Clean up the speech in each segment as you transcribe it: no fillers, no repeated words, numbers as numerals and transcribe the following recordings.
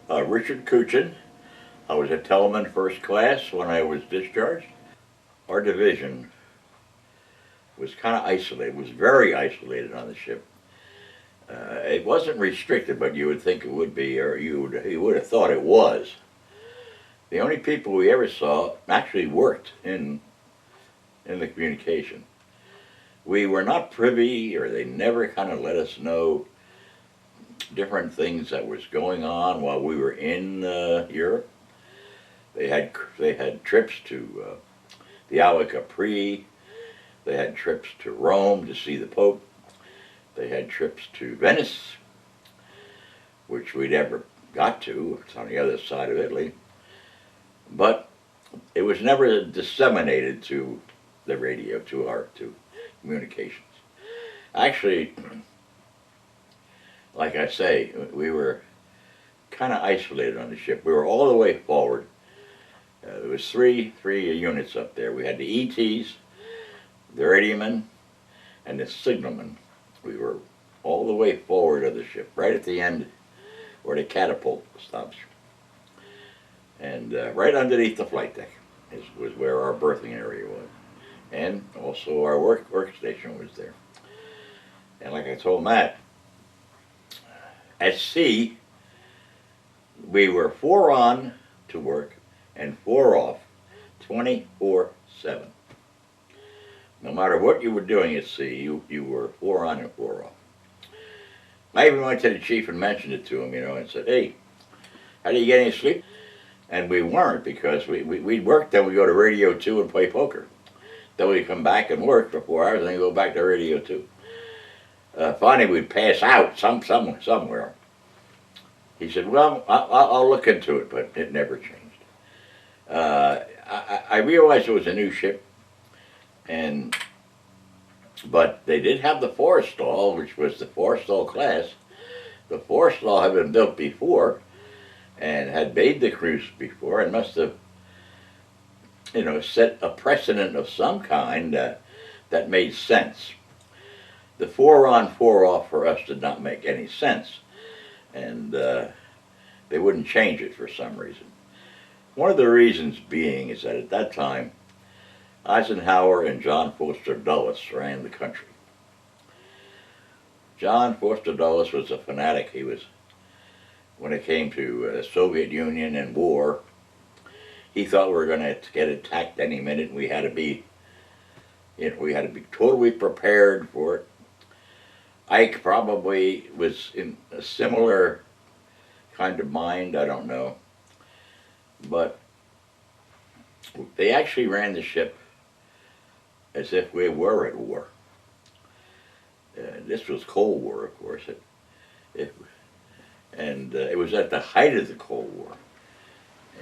Richard Kuchen. I was a Teleman first class when I was discharged. Our division was kind of isolated, was very isolated on the ship. It wasn't restricted, but you would think it would be, or you would have thought it was. The only people we ever saw actually worked in the communication. We were not privy, or they never kind of let us know different things that was going on while we were in Europe. They had trips to the Isle of Capri. They had trips to Rome to see the Pope. They had trips to Venice, which we never got to. It's on the other side of Italy. But it was never disseminated to the radio, to communications. Actually, like I say, we were kind of isolated on the ship. We were all the way forward. There was three units up there. We had the ETs, the radiomen, and the signalmen. We were all the way forward of the ship, right at the end where the catapult stops. And right underneath the flight deck was where our berthing area was. And also our workstation was there. And like I told Matt, at sea, we were 4 on to work and 4 off, 24/7. No matter what you were doing at sea, you were 4 on and 4 off. I even went to the chief and mentioned it to him, and said, "Hey, how do you get any sleep?" And we weren't, because we'd work, then we'd go to Radio 2 and play poker. Then we'd come back and work for 4 hours, and then go back to Radio 2. Finally, we'd pass out somewhere. He said, "Well, I'll look into it," but it never changed. I realized it was a new ship, but they did have the Forrestal, which was the Forrestal class. The Forrestal had been built before and had made the cruise before, and must have, set a precedent of some kind that made sense. The 4 on, 4 off for us did not make any sense, and they wouldn't change it for some reason. One of the reasons being is that at that time, Eisenhower and John Foster Dulles ran the country. John Foster Dulles was a fanatic. He was, when it came to the Soviet Union and war, he thought we were going to get attacked any minute, and we had to be totally prepared for it. Ike probably was in a similar kind of mind, I don't know. But they actually ran the ship as if we were at war. This was Cold War, of course. It was at the height of the Cold War.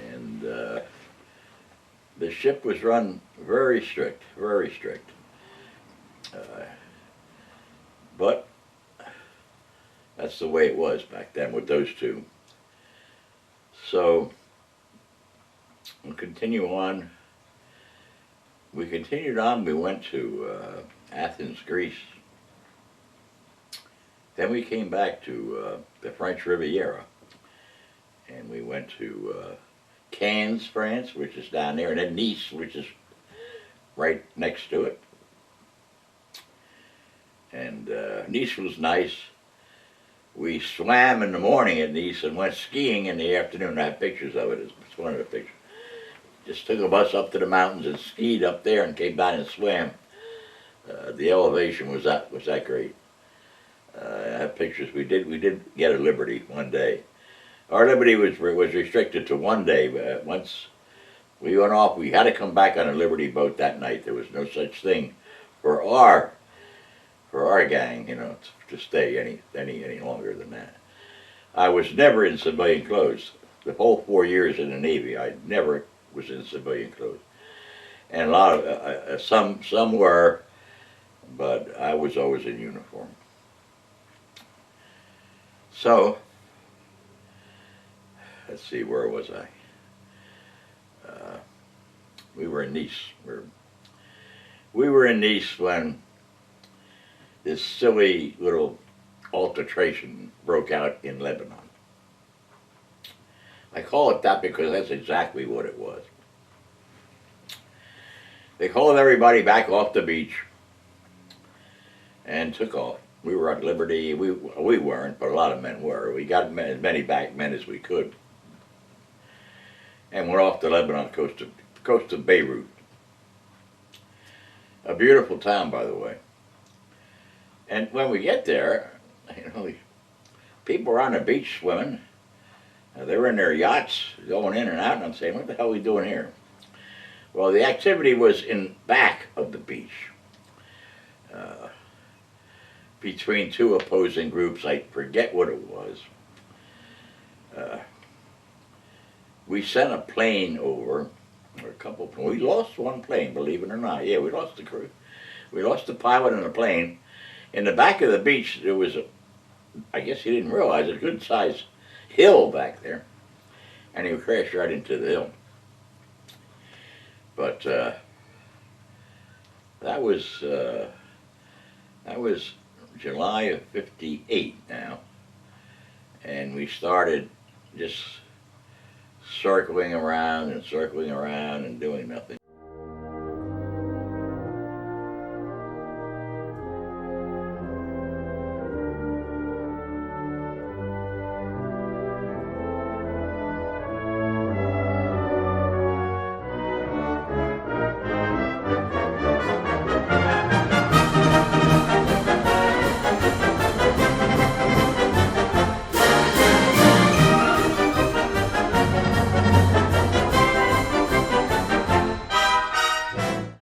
And the ship was run very strict, very strict. But that's the way it was back then with those two. So we'll continue on. We continued on. We went to Athens, Greece. Then we came back to the French Riviera, and we went to Cannes, France, which is down there, and then Nice, which is right next to it. And Nice was nice. We swam in the morning at Nice and went skiing in the afternoon. I have pictures of it. It's one of the pictures. Just took a bus up to the mountains and skied up there and came down and swam. The elevation was that great. I have pictures. We did get a Liberty one day. Our Liberty was restricted to 1 day, but once we went off, we had to come back on a Liberty boat that night. There was no such thing for our gang, to stay any longer than that. I was never in civilian clothes. The whole 4 years in the Navy, I never was in civilian clothes. And a lot of some were, but I was always in uniform. So, let's see, where was I? We were in Nice. We were in Nice when this silly little altercation broke out in Lebanon. I call it that because that's exactly what it was. They called everybody back off the beach and took off. We were at liberty. We weren't, but a lot of men were. We got as many back men as we could, and went off to Lebanon, coast of Beirut. A beautiful town, by the way. And when we get there, people were on the beach swimming. They were in their yachts, going in and out, and I'm saying, "What the hell are we doing here?" Well, the activity was in back of the beach, between two opposing groups. I forget what it was. We sent a plane over, or a couple. We lost one plane, believe it or not. Yeah, we lost the crew. We lost the pilot and the plane. In the back of the beach, there was I guess he didn't realize, a good-sized hill back there, and he crashed right into the hill. But that was July of '58 now, and we started just circling around and doing nothing.